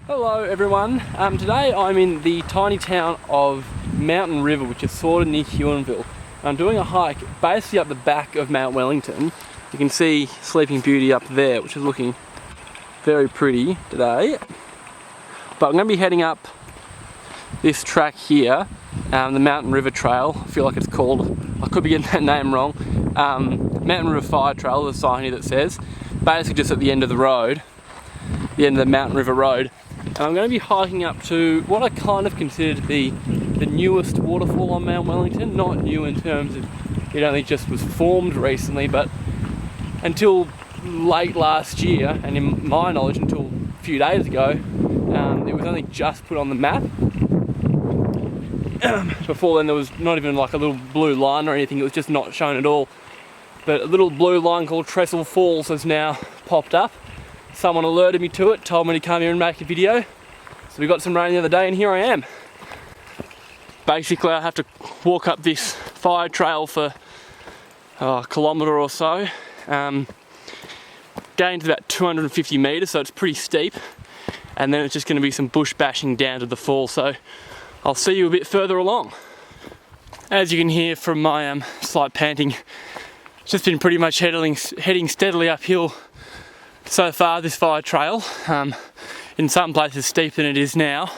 Hello everyone, today I'm in the tiny town of Mountain River, which is sort of near Huonville. I'm doing a hike basically up the back of Mount Wellington. You can see Sleeping Beauty up there, which is looking very pretty today. But I'm going to be heading up this track here, the Mountain River Trail, I feel like it's called. I could be getting that name wrong. Mountain River Fire Trail, there's a sign here that says, basically just at the end of the road, the end of the Mountain River Road. And I'm going to be hiking up to what I kind of consider to be the newest waterfall on Mount Wellington. Not new in terms of it only just was formed recently, but until late last year, and in my knowledge until a few days ago, it was only just put on the map. Before then there was not even like a little blue line or anything, it was just not shown at all. But a little blue line called Trestle Falls has now popped up. Someone alerted me to it, told me to come here and make a video. So we got some rain the other day and here I am. Basically I have to walk up this fire trail for a kilometre or so. Gained about 250 metres, so it's pretty steep. And then it's just going to be some bush bashing down to the fall, so I'll see you a bit further along. As you can hear from my slight panting, it's just been pretty much heading steadily uphill so far, this fire trail. In some places steeper than it is now.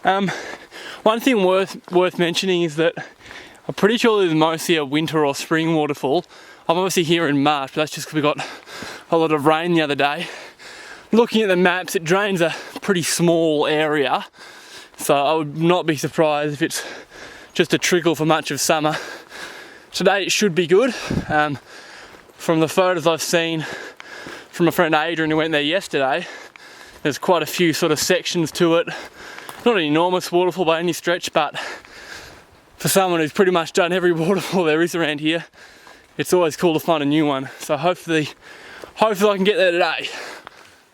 One thing worth mentioning is that I'm pretty sure this is mostly a winter or spring waterfall. I'm obviously here in March, but that's just because we got a lot of rain the other day. Looking at the maps, it drains a pretty small area, so I would not be surprised if it's just a trickle for much of summer. Today it should be good. From the photos I've seen from my friend Adrian who went there yesterday, there's quite a few sort of sections to it. Not an enormous waterfall by any stretch, but for someone who's pretty much done every waterfall there is around here, it's always cool to find a new one. So hopefully I can get there today.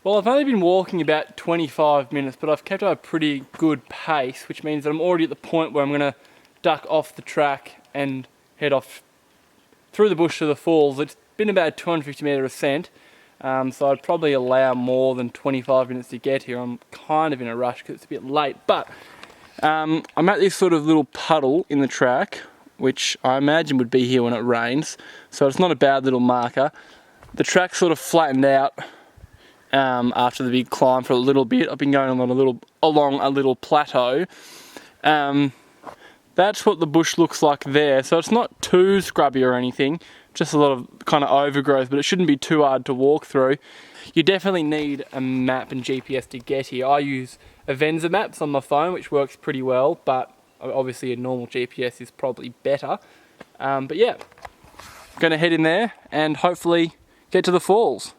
Well, I've only been walking about 25 minutes, but I've kept up a pretty good pace, which means that I'm already at the point where I'm going to duck off the track and head off through the bush to the falls. It's been about a 250 metre ascent, so I'd probably allow more than 25 minutes to get here. I'm kind of in a rush because it's a bit late, but I'm at this sort of little puddle in the track, which I imagine would be here when it rains, so it's not a bad little marker. The track sort of flattened out after the big climb for a little bit. I've been going along a little plateau. That's what the bush looks like there, so it's not too scrubby or anything, just a lot of kind of overgrowth, but it shouldn't be too hard to walk through. You definitely need a map and GPS to get here. I use Avenza maps on my phone, which works pretty well, but obviously a normal GPS is probably better. But yeah, I'm going to head in there and hopefully get to the falls.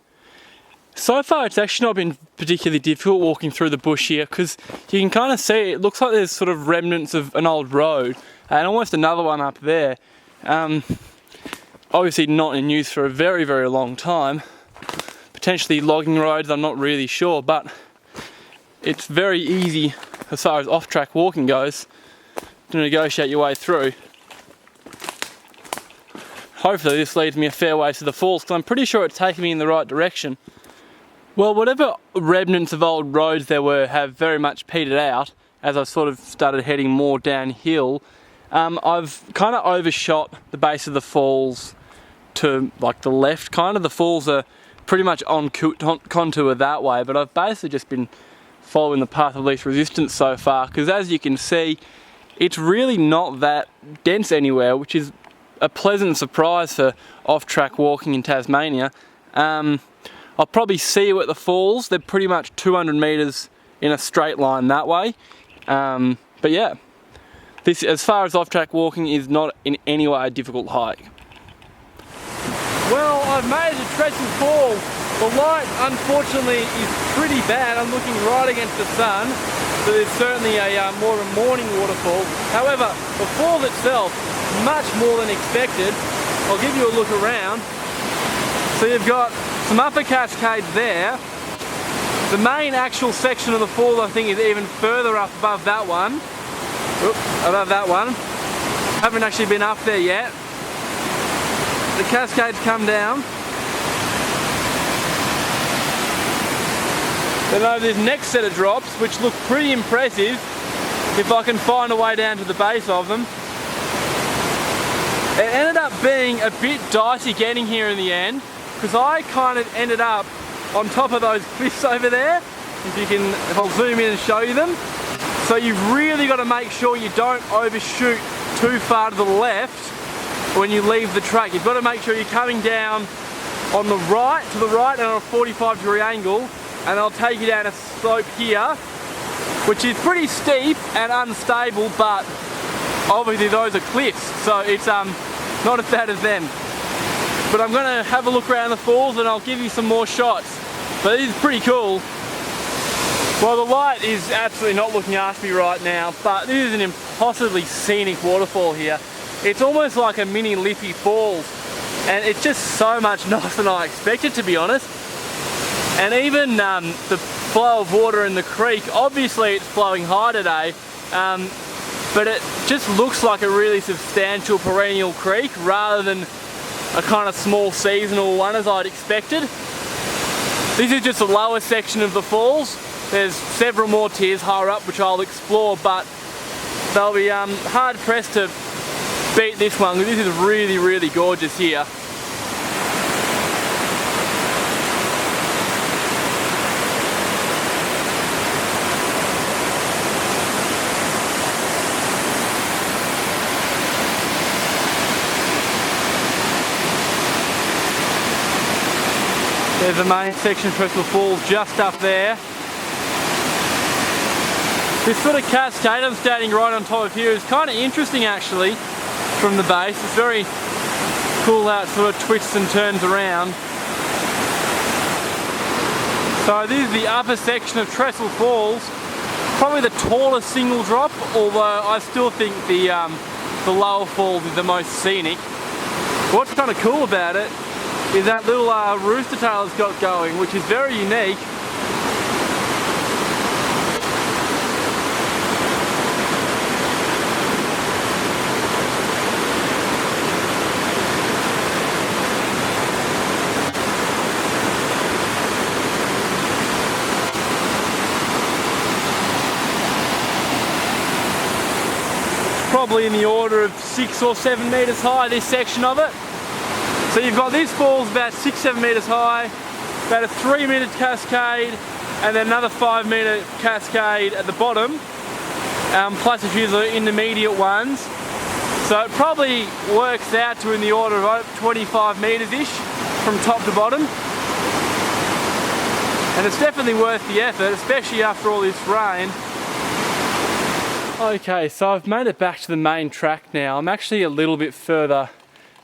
So far it's actually not been particularly difficult walking through the bush here, because you can kind of see it looks like there's sort of remnants of an old road and almost another one up there. Obviously not in use for a very, very long time. Potentially logging roads, I'm not really sure, but it's very easy as far as off-track walking goes to negotiate your way through. Hopefully this leads me a fair way to the falls, because I'm pretty sure it's taking me in the right direction. Well, whatever remnants of old roads there were have very much petered out as I've sort of started heading more downhill. I've kind of overshot the base of the falls to like the left kind of. The falls are pretty much on contour that way, but I've basically just been following the path of least resistance so far, because as you can see, it's really not that dense anywhere, which is a pleasant surprise for off-track walking in Tasmania. I'll probably see you at the falls. They're pretty much 200 metres in a straight line that way. But yeah, this, as far as off-track walking, is not in any way a difficult hike. Well, I've made it to Trestle Falls. The light, unfortunately, is pretty bad. I'm looking right against the sun, but it's certainly a more of a morning waterfall. However, the falls itself, much more than expected. I'll give you a look around. So you've got some upper cascades there. The main actual section of the fall, I think, is even further up above that one. Above that one. Haven't actually been up there yet. The cascades come down. Then over this next set of drops, which look pretty impressive, if I can find a way down to the base of them. It ended up being a bit dicey getting here in the end, because I kind of ended up on top of those cliffs over there. If I'll zoom in and show you them. So you've really got to make sure you don't overshoot too far to the left when you leave the track. You've got to make sure you're coming down on the right, to the right, and on a 45-degree angle, and I'll take you down a slope here, which is pretty steep and unstable, but obviously those are cliffs, so it's not as bad as them. But I'm going to have a look around the falls and I'll give you some more shots. But this is pretty cool. Well, the light is absolutely not looking after me right now, but this is an impossibly scenic waterfall here. It's almost like a mini Liffey Falls, and it's just so much nicer than I expected, to be honest. And even the flow of water in the creek, obviously it's flowing high today, but it just looks like a really substantial perennial creek rather than a kind of small seasonal one as I'd expected. This is just the lower section of the falls. There's several more tiers higher up which I'll explore, but they'll be hard pressed to beat this one, because this is really, really gorgeous here. There's the main section of Trestle Falls just up there. This sort of cascade I'm standing right on top of here is kind of interesting actually from the base. It's very cool how it sort of twists and turns around. So this is the upper section of Trestle Falls. Probably the tallest single drop, although I still think the lower falls is the most scenic. What's kind of cool about it is that little rooster tail it's got going, which is very unique. Probably in the order of 6 or 7 meters high, this section of it. So you've got this falls about 6-7 meters high, about a 3-meter cascade, and then another 5-meter cascade at the bottom, plus a few of the intermediate ones. So it probably works out to in the order of about 25 meters-ish from top to bottom. And it's definitely worth the effort, especially after all this rain. Okay, so I've made it back to the main track now. I'm actually a little bit further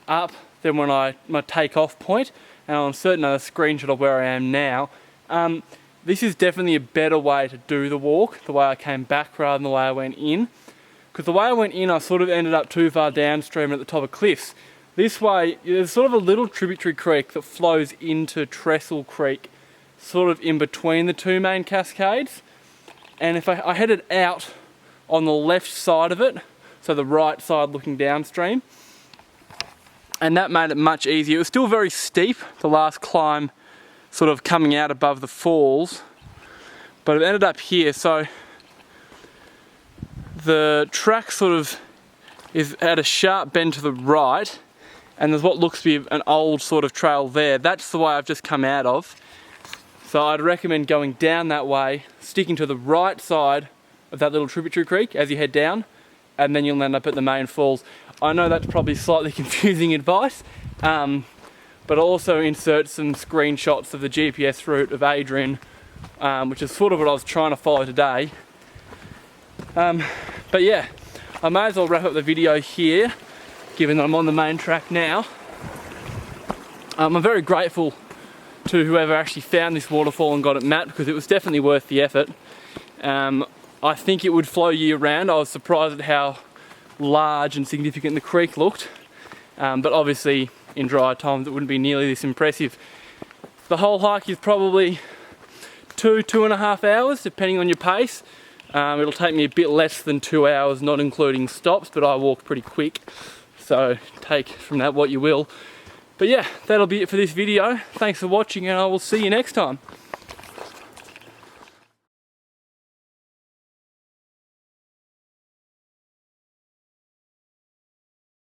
up than when my take-off point, and I'll insert another screenshot of where I am now. This is definitely a better way to do the walk, the way I came back rather than the way I went in. Because the way I went in, I sort of ended up too far downstream at the top of cliffs. This way, there's sort of a little tributary creek that flows into Trestle Creek, sort of in between the two main cascades. And if I headed out on the left side of it, so the right side looking downstream, and that made it much easier. It was still very steep, the last climb sort of coming out above the falls, but it ended up here. So the track sort of is at a sharp bend to the right, and there's what looks to be an old sort of trail there. That's the way I've just come out of. So I'd recommend going down that way, sticking to the right side of that little tributary creek as you head down, and then you'll end up at the main falls. I know that's probably slightly confusing advice, but I'll also insert some screenshots of the GPS route of Adrian, which is sort of what I was trying to follow today. But yeah, I may as well wrap up the video here, given that I'm on the main track now. I'm very grateful to whoever actually found this waterfall and got it mapped, because it was definitely worth the effort. I think it would flow year round. I was surprised at how large and significant the creek looked, but obviously in dry times it wouldn't be nearly this impressive. The whole hike is probably 2.5 hours depending on your pace. It'll take me a bit less than 2 hours, not including stops, but I walk pretty quick, so take from that what you will. But yeah, that'll be it for this video. Thanks for watching, and I will see you next time.